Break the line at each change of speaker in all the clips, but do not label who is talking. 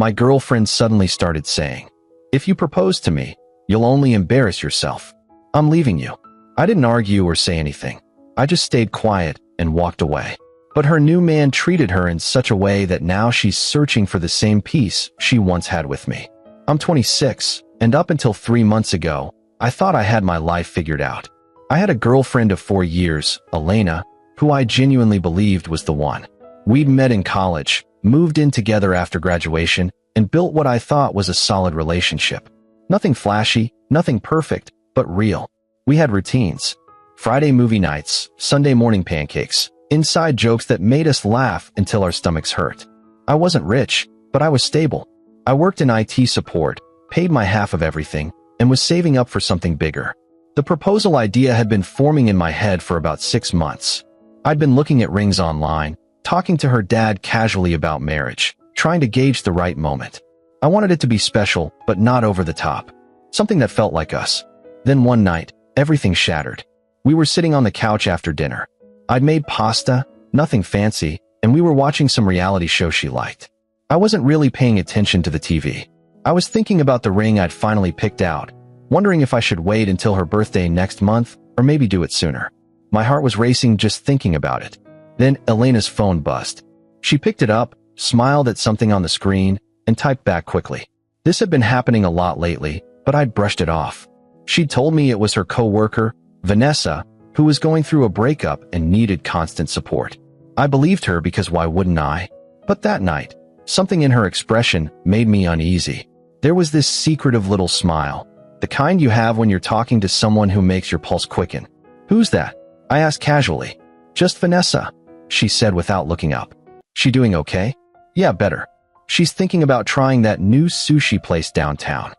my girlfriend suddenly started saying, "If you propose to me, you'll only embarrass yourself. I'm leaving you." I didn't argue or say anything. I just stayed quiet and walked away. But her new man treated her in such a way that now she's searching for the same peace she once had with me. I'm 26, and up until 3 months ago, I thought I had my life figured out. I had a girlfriend of 4 years, Elena, who I genuinely believed was the one. We'd met in college, moved in together after graduation, and built what I thought was a solid relationship. Nothing flashy, nothing perfect, but real. We had routines. Friday movie nights, Sunday morning pancakes, inside jokes that made us laugh until our stomachs hurt. I wasn't rich, but I was stable. I worked in IT support, paid my half of everything, and was saving up for something bigger. The proposal idea had been forming in my head for about 6 months. I'd been looking at rings online, talking to her dad casually about marriage, trying to gauge the right moment. I wanted it to be special, but not over the top. Something that felt like us. Then one night, everything shattered. We were sitting on the couch after dinner. I'd made pasta, nothing fancy, and we were watching some reality show she liked. I wasn't really paying attention to the TV. I was thinking about the ring I'd finally picked out, wondering if I should wait until her birthday next month or maybe do it sooner. My heart was racing just thinking about it. Then Elena's phone buzzed. She picked it up, smiled at something on the screen, and typed back quickly. This had been happening a lot lately, but I'd brushed it off. She'd told me it was her coworker, Vanessa, who was going through a breakup and needed constant support. I believed her because why wouldn't I? But that night, something in her expression made me uneasy. There was this secretive little smile, the kind you have when you're talking to someone who makes your pulse quicken. "Who's that?" I asked casually. "Just Vanessa," she said without looking up. "She doing okay?" "Yeah, better. She's thinking about trying that new sushi place downtown."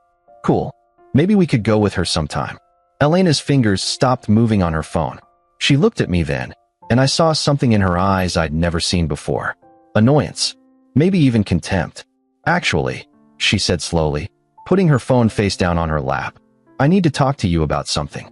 "Cool. Maybe we could go with her sometime." Elena's fingers stopped moving on her phone. She looked at me then, and I saw something in her eyes I'd never seen before. Annoyance. Maybe even contempt. "Actually," she said slowly, putting her phone face down on her lap, "I need to talk to you about something."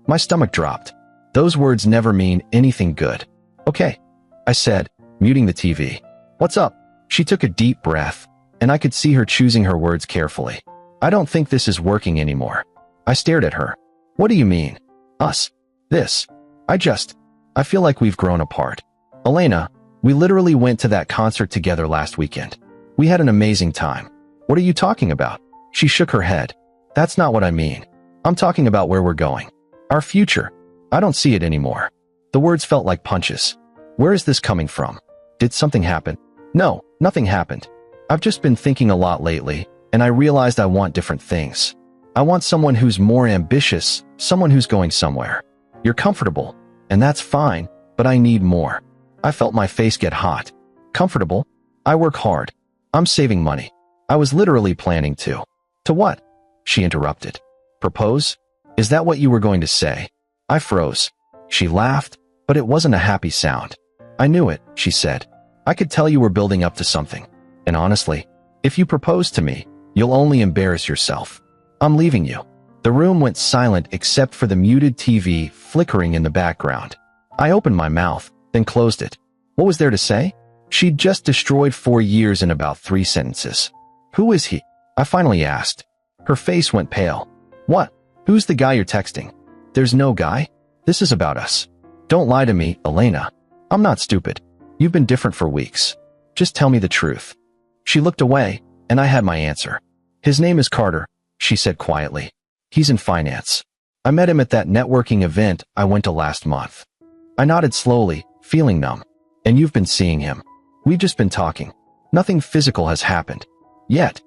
My stomach dropped. Those words never mean anything good. "Okay," I said, muting the TV. "What's up?" She took a deep breath, and I could see her choosing her words carefully. "I don't think this is working anymore." I stared at her. "What do you mean? Us? This? I feel like we've grown apart. Elena, we literally went to that concert together last weekend. We had an amazing time." "What are you talking about?" She shook her head. "That's not what I mean. I'm talking about where we're going. Our future. I don't see it anymore." The words felt like punches. Where is this coming from? Did something happen? No, nothing happened. I've just been thinking a lot lately, and I realized I want different things. I want someone who's more ambitious, someone who's going somewhere. You're comfortable, and that's fine, but I need more. I felt my face get hot. Comfortable? I work hard. I'm saving money. I was literally planning to. To what? She interrupted. Propose? Is that what you were going to say? I froze. She laughed, but it wasn't a happy sound. I knew it, she said. I could tell you were building up to something. And honestly, if you propose to me, you'll only embarrass yourself. I'm leaving you. The room went silent except for the muted TV flickering in the background. I opened my mouth, then closed it. What was there to say? She'd just destroyed 4 years in about 3 sentences. Who is he? I finally asked. Her face went pale. What? Who's the guy you're texting? There's no guy. This is about us. Don't lie to me, Elena. I'm not stupid. You've been different for weeks. Just tell me the truth. She looked away, and I had my answer. His name is Carter, she said quietly. He's in finance. I met him at that networking event I went to last month. I nodded slowly, feeling numb. And you've been seeing him. We've just been talking. Nothing physical has happened. Yet.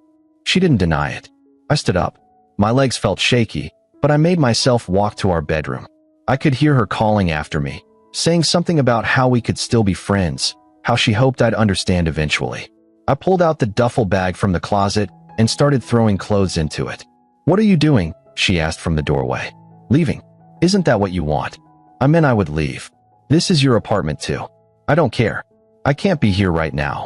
She didn't deny it. I stood up. My legs felt shaky, but I made myself walk to our bedroom. I could hear her calling after me, saying something about how we could still be friends, how she hoped I'd understand eventually. I pulled out the duffel bag from the closet and started throwing clothes into it. What are you doing? She asked from the doorway. Leaving. Isn't that what you want? I meant I would leave. This is your apartment too. I don't care. I can't be here right now.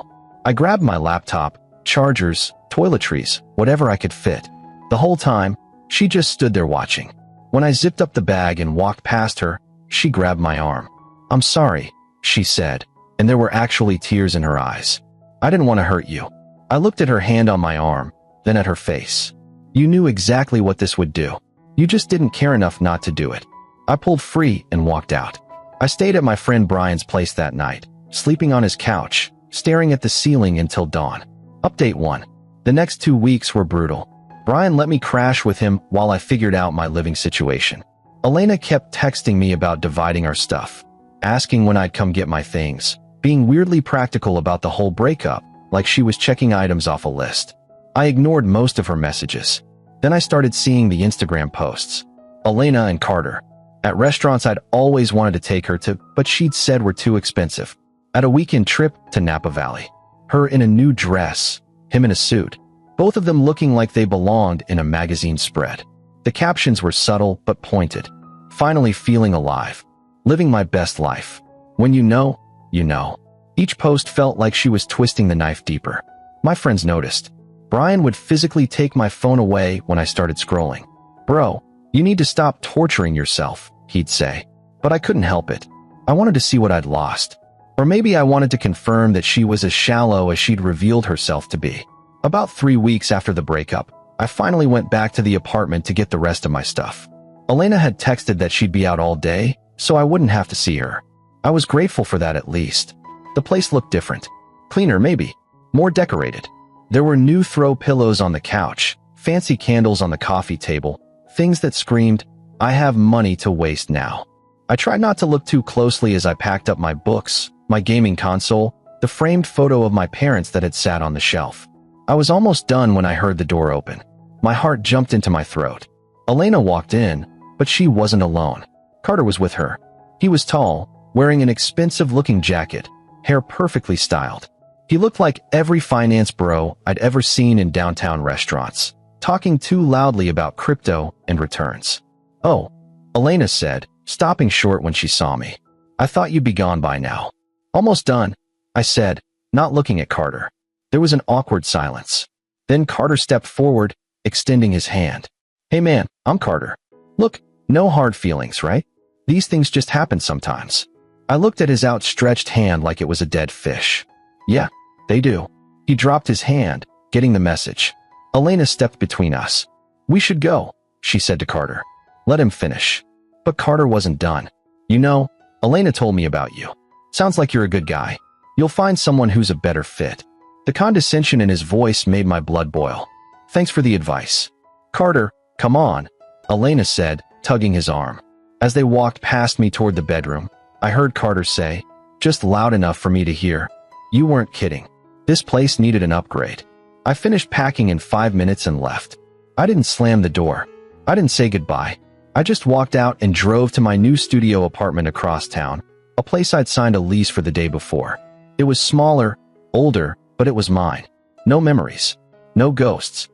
I grabbed my laptop, chargers, toiletries, whatever I could fit. The whole time, she just stood there watching. When I zipped up the bag and walked past her, she grabbed my arm. I'm sorry, she said, and there were actually tears in her eyes. I didn't want to hurt you. I looked at her hand on my arm, then at her face. You knew exactly what this would do. You just didn't care enough not to do it. I pulled free and walked out. I stayed at my friend Brian's place that night, sleeping on his couch, staring at the ceiling until dawn. Update 1. The next 2 weeks were brutal. Brian let me crash with him while I figured out my living situation. Elena kept texting me about dividing our stuff, asking when I'd come get my things, being weirdly practical about the whole breakup, like she was checking items off a list. I ignored most of her messages. Then I started seeing the Instagram posts. Elena and Carter. At restaurants I'd always wanted to take her to, but she'd said were too expensive. At a weekend trip to Napa Valley. Her in a new dress, him in a suit. Both of them looking like they belonged in a magazine spread. The captions were subtle but pointed. Finally feeling alive. Living my best life. When you know, you know. Each post felt like she was twisting the knife deeper. My friends noticed. Brian would physically take my phone away when I started scrolling. Bro, you need to stop torturing yourself, he'd say. But I couldn't help it. I wanted to see what I'd lost. Or maybe I wanted to confirm that she was as shallow as she'd revealed herself to be. About 3 weeks after the breakup, I finally went back to the apartment to get the rest of my stuff. Elena had texted that she'd be out all day, so I wouldn't have to see her. I was grateful for that at least. The place looked different. Cleaner maybe. More decorated. There were new throw pillows on the couch, fancy candles on the coffee table, things that screamed, I have money to waste now. I tried not to look too closely as I packed up my books, my gaming console, the framed photo of my parents that had sat on the shelf. I was almost done when I heard the door open. My heart jumped into my throat. Elena walked in, but she wasn't alone. Carter was with her. He was tall, wearing an expensive-looking jacket, hair perfectly styled. He looked like every finance bro I'd ever seen in downtown restaurants, talking too loudly about crypto and returns. Oh, Elena said, stopping short when she saw me. I thought you'd be gone by now. Almost done, I said, not looking at Carter. There was an awkward silence. Then Carter stepped forward, extending his hand. Hey man, I'm Carter. Look, no hard feelings, right? These things just happen sometimes. I looked at his outstretched hand like it was a dead fish. Yeah, they do. He dropped his hand, getting the message. Elena stepped between us. We should go, she said to Carter. Let him finish. But Carter wasn't done. You know, Elena told me about you. Sounds like you're a good guy. You'll find someone who's a better fit. The condescension in his voice made my blood boil. Thanks for the advice. Carter, come on, Elena said, tugging his arm. As they walked past me toward the bedroom, I heard Carter say, just loud enough for me to hear, you weren't kidding. This place needed an upgrade. I finished packing in 5 minutes and left. I didn't slam the door. I didn't say goodbye. I just walked out and drove to my new studio apartment across town, a place I'd signed a lease for the day before. It was smaller, older, but it was mine. No memories. No ghosts.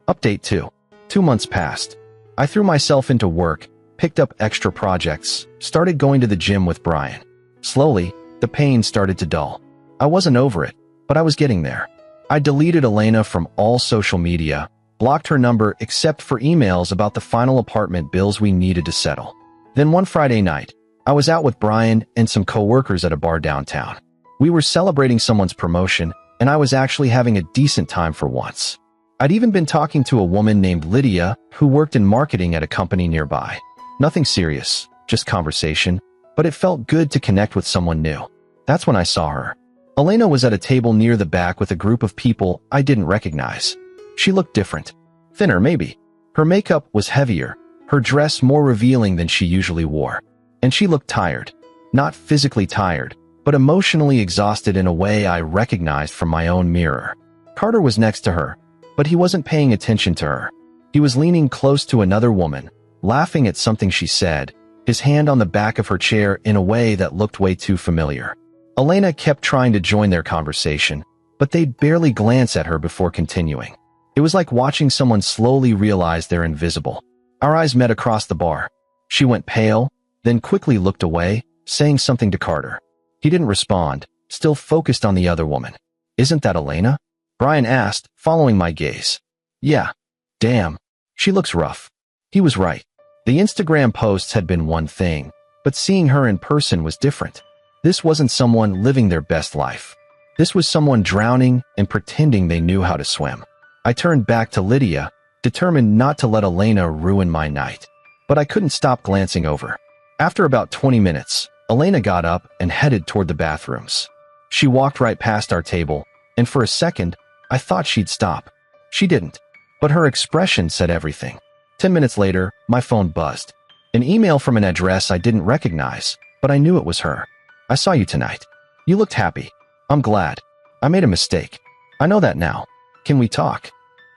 Update 2. 2 months passed. I threw myself into work, picked up extra projects, started going to the gym with Brian. Slowly, the pain started to dull. I wasn't over it, but I was getting there. I deleted Elena from all social media, blocked her number except for emails about the final apartment bills we needed to settle. Then one Friday night, I was out with Brian and some coworkers at a bar downtown. We were celebrating someone's promotion, and I was actually having a decent time for once. I'd even been talking to a woman named Lydia who worked in marketing at a company nearby. Nothing serious, just conversation, but it felt good to connect with someone new. That's when I saw her. Elena was at a table near the back with a group of people I didn't recognize. She looked different. Thinner, maybe. Her makeup was heavier, her dress more revealing than she usually wore. And she looked tired. Not physically tired, but emotionally exhausted in a way I recognized from my own mirror. Carter was next to her, but he wasn't paying attention to her. He was leaning close to another woman, laughing at something she said, his hand on the back of her chair in a way that looked way too familiar. Elena kept trying to join their conversation, but they'd barely glance at her before continuing. It was like watching someone slowly realize they're invisible. Our eyes met across the bar. She went pale, then quickly looked away, saying something to Carter. He didn't respond, still focused on the other woman. Isn't that Elena? Brian asked, following my gaze. Yeah. Damn. She looks rough. He was right. The Instagram posts had been one thing, but seeing her in person was different. This wasn't someone living their best life. This was someone drowning and pretending they knew how to swim. I turned back to Lydia, determined not to let Elena ruin my night. But I couldn't stop glancing over. After about 20 minutes, Elena got up and headed toward the bathrooms. She walked right past our table, and for a second, I thought she'd stop. She didn't, but her expression said everything. 10 minutes later, my phone buzzed. An email from an address I didn't recognize, but I knew it was her. "I saw you tonight. You looked happy. I'm glad. I made a mistake. I know that now. Can we talk?"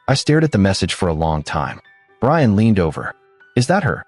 I stared at the message for a long time. Brian leaned over. "Is that her?"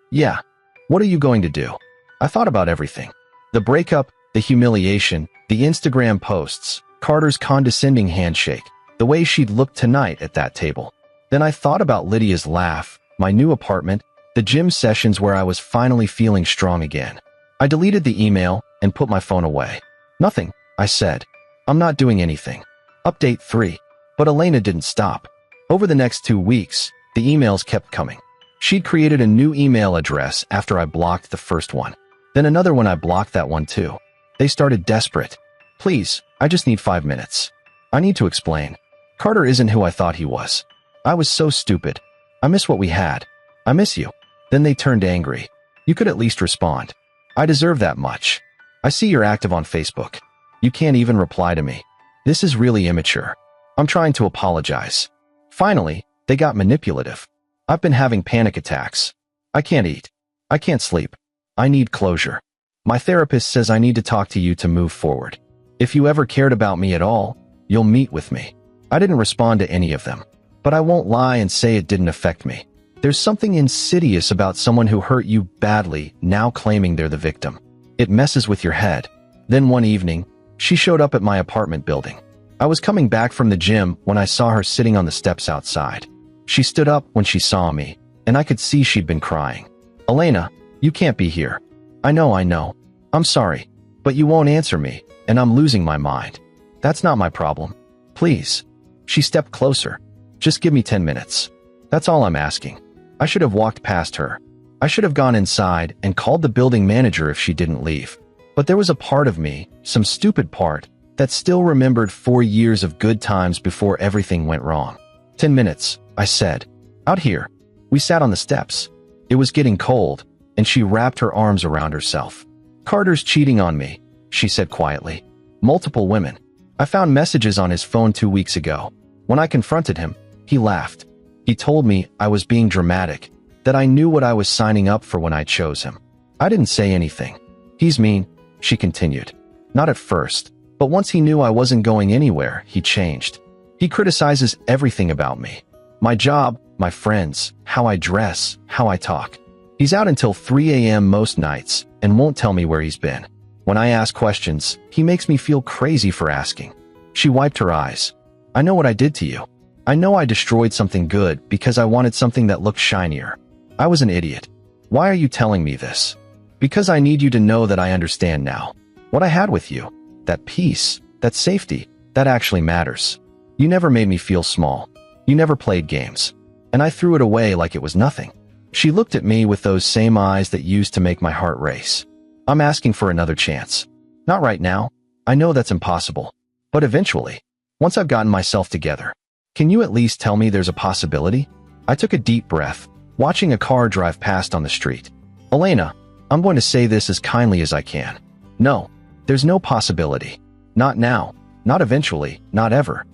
"Yeah. What are you going to do?" I thought about everything. The breakup, the humiliation, the Instagram posts, Carter's condescending handshake, the way she'd looked tonight at that table. Then I thought about Lydia's laugh, my new apartment, the gym sessions where I was finally feeling strong again. I deleted the email and put my phone away. "Nothing," I said. "I'm not doing anything." Update 3. But Elena didn't stop. Over the next 2 weeks, the emails kept coming. She'd created a new email address after I blocked the first one. Then another when I blocked that one too. They started desperate. "Please, I just need 5 minutes. I need to explain. Carter isn't who I thought he was. I was so stupid. I miss what we had. I miss you." Then they turned angry. "You could at least respond. I deserve that much. I see you're active on Facebook. You can't even reply to me. This is really immature. I'm trying to apologize." Finally, they got manipulative. "I've been having panic attacks. I can't eat. I can't sleep. I need closure. My therapist says I need to talk to you to move forward. If you ever cared about me at all, you'll meet with me." I didn't respond to any of them, but I won't lie and say it didn't affect me. There's something insidious about someone who hurt you badly now claiming they're the victim. It messes with your head. Then one evening, she showed up at my apartment building. I was coming back from the gym when I saw her sitting on the steps outside. She stood up when she saw me, and I could see she'd been crying. "Elena, you can't be here. I know. I'm sorry, but you won't answer me, and I'm losing my mind. That's not my problem. Please." She stepped closer. "Just give me 10 minutes. That's all I'm asking." I should have walked past her. I should have gone inside and called the building manager if she didn't leave. But there was a part of me, some stupid part, that still remembered 4 years of good times before everything went wrong. 10 minutes, I said. "Out here." We sat on the steps. It was getting cold, and she wrapped her arms around herself. "Carter's cheating on me," she said quietly. "Multiple women. I found messages on his phone 2 weeks ago. When I confronted him, he laughed. He told me I was being dramatic, that I knew what I was signing up for when I chose him. I didn't say anything. He's mean," she continued. "Not at first, but once he knew I wasn't going anywhere, he changed. He criticizes everything about me. My job, my friends, how I dress, how I talk. He's out until 3 a.m. most nights and won't tell me where he's been. When I ask questions, he makes me feel crazy for asking." She wiped her eyes. "I know what I did to you. I know I destroyed something good because I wanted something that looked shinier. I was an idiot. Why are you telling me this?" "Because I need you to know that I understand now. What I had with you, that peace, that safety, that actually matters. You never made me feel small. You never played games. And I threw it away like it was nothing." She looked at me with those same eyes that used to make my heart race. "I'm asking for another chance. Not right now. I know that's impossible. But eventually, once I've gotten myself together. Can you at least tell me there's a possibility?" I took a deep breath, watching a car drive past on the street. "Elena, I'm going to say this as kindly as I can. No, there's no possibility. Not now, not eventually, not ever.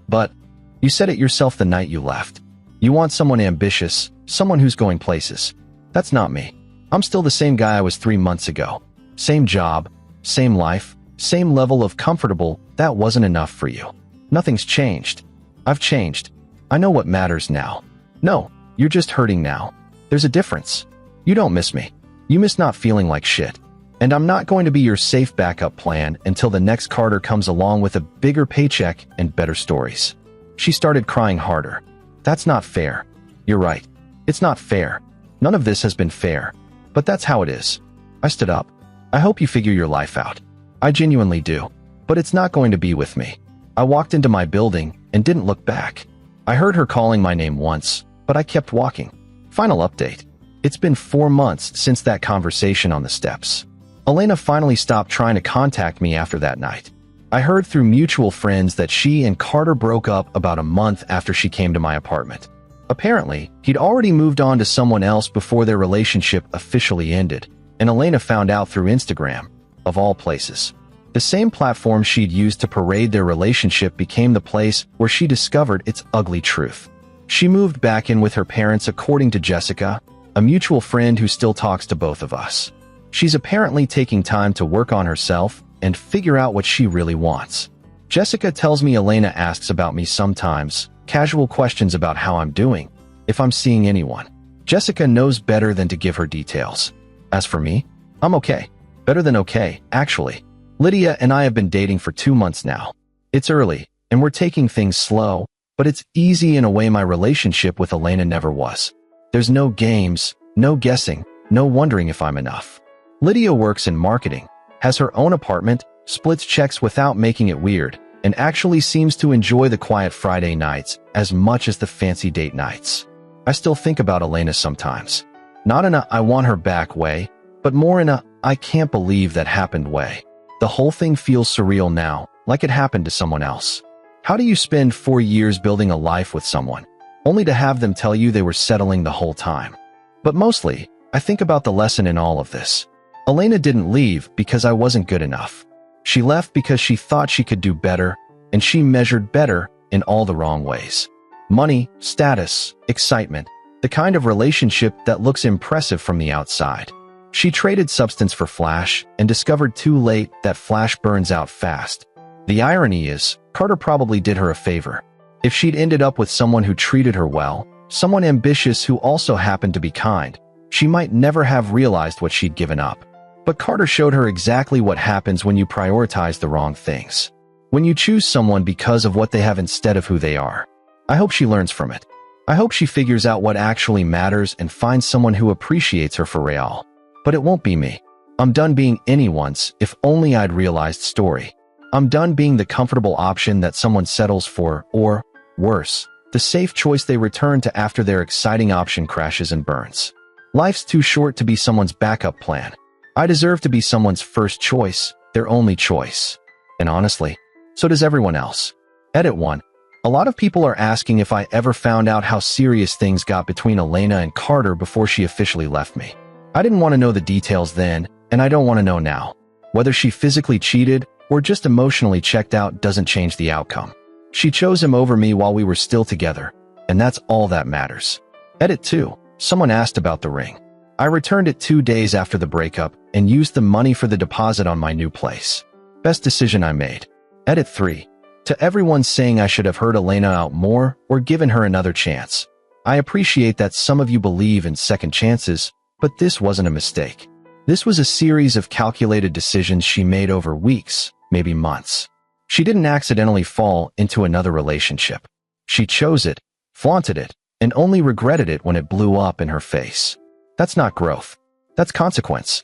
But you said it yourself the night you left. You want someone ambitious, someone who's going places. That's not me. I'm still the same guy I was 3 months ago. Same job, same life, same level of comfortable. That wasn't enough for you. Nothing's changed. I've changed. I know what matters now. No, you're just hurting now. There's a difference. You don't miss me. You miss not feeling like shit. And I'm not going to be your safe backup plan until the next Carter comes along with a bigger paycheck and better stories." She started crying harder. "That's not fair. You're right. It's not fair. None of this has been fair. But that's how it is." I stood up. "I hope you figure your life out. I genuinely do. But it's not going to be with me." I walked into my building and didn't look back. I heard her calling my name once, but I kept walking. Final update. It's been 4 months since that conversation on the steps. Elena finally stopped trying to contact me after that night. I heard through mutual friends that she and Carter broke up about a month after she came to my apartment. Apparently, he'd already moved on to someone else before their relationship officially ended, and Elena found out through Instagram, of all places. The same platform she'd used to parade their relationship became the place where she discovered its ugly truth. She moved back in with her parents according to Jessica, a mutual friend who still talks to both of us. She's apparently taking time to work on herself and figure out what she really wants. Jessica tells me Elena asks about me sometimes, casual questions about how I'm doing, if I'm seeing anyone. Jessica knows better than to give her details. As for me, I'm okay. Better than okay, actually. Lydia and I have been dating for 2 months now. It's early, and we're taking things slow, but it's easy in a way my relationship with Elena never was. There's no games, no guessing, no wondering if I'm enough. Lydia works in marketing, has her own apartment, splits checks without making it weird, and actually seems to enjoy the quiet Friday nights as much as the fancy date nights. I still think about Elena sometimes. Not in a I want her back way, but more in a I can't believe that happened way. The whole thing feels surreal now, like it happened to someone else. How do you spend 4 years building a life with someone, only to have them tell you they were settling the whole time? But mostly, I think about the lesson in all of this. Elena didn't leave because I wasn't good enough. She left because she thought she could do better, and she measured better in all the wrong ways. Money, status, excitement, the kind of relationship that looks impressive from the outside. She traded substance for flash and discovered too late that flash burns out fast. The irony is, Carter probably did her a favor. If she'd ended up with someone who treated her well, someone ambitious who also happened to be kind, she might never have realized what she'd given up. But Carter showed her exactly what happens when you prioritize the wrong things. When you choose someone because of what they have instead of who they are. I hope she learns from it. I hope she figures out what actually matters and finds someone who appreciates her for real. But it won't be me. I'm done being anyone's if only I'd realized story. I'm done being the comfortable option that someone settles for, or, worse, the safe choice they return to after their exciting option crashes and burns. Life's too short to be someone's backup plan. I deserve to be someone's first choice, their only choice. And honestly, so does everyone else. Edit 1. A lot of people are asking if I ever found out how serious things got between Elena and Carter before she officially left me. I didn't want to know the details then, and I don't want to know now. Whether she physically cheated or just emotionally checked out doesn't change the outcome. She chose him over me while we were still together, and that's all that matters. Edit 2. Someone asked about the ring. I returned it 2 days after the breakup and used the money for the deposit on my new place. Best decision I made. Edit 3. To everyone saying I should have heard Elena out more or given her another chance. I appreciate that some of you believe in second chances, but this wasn't a mistake. This was a series of calculated decisions she made over weeks, maybe months. She didn't accidentally fall into another relationship. She chose it, flaunted it, and only regretted it when it blew up in her face. That's not growth. That's consequence.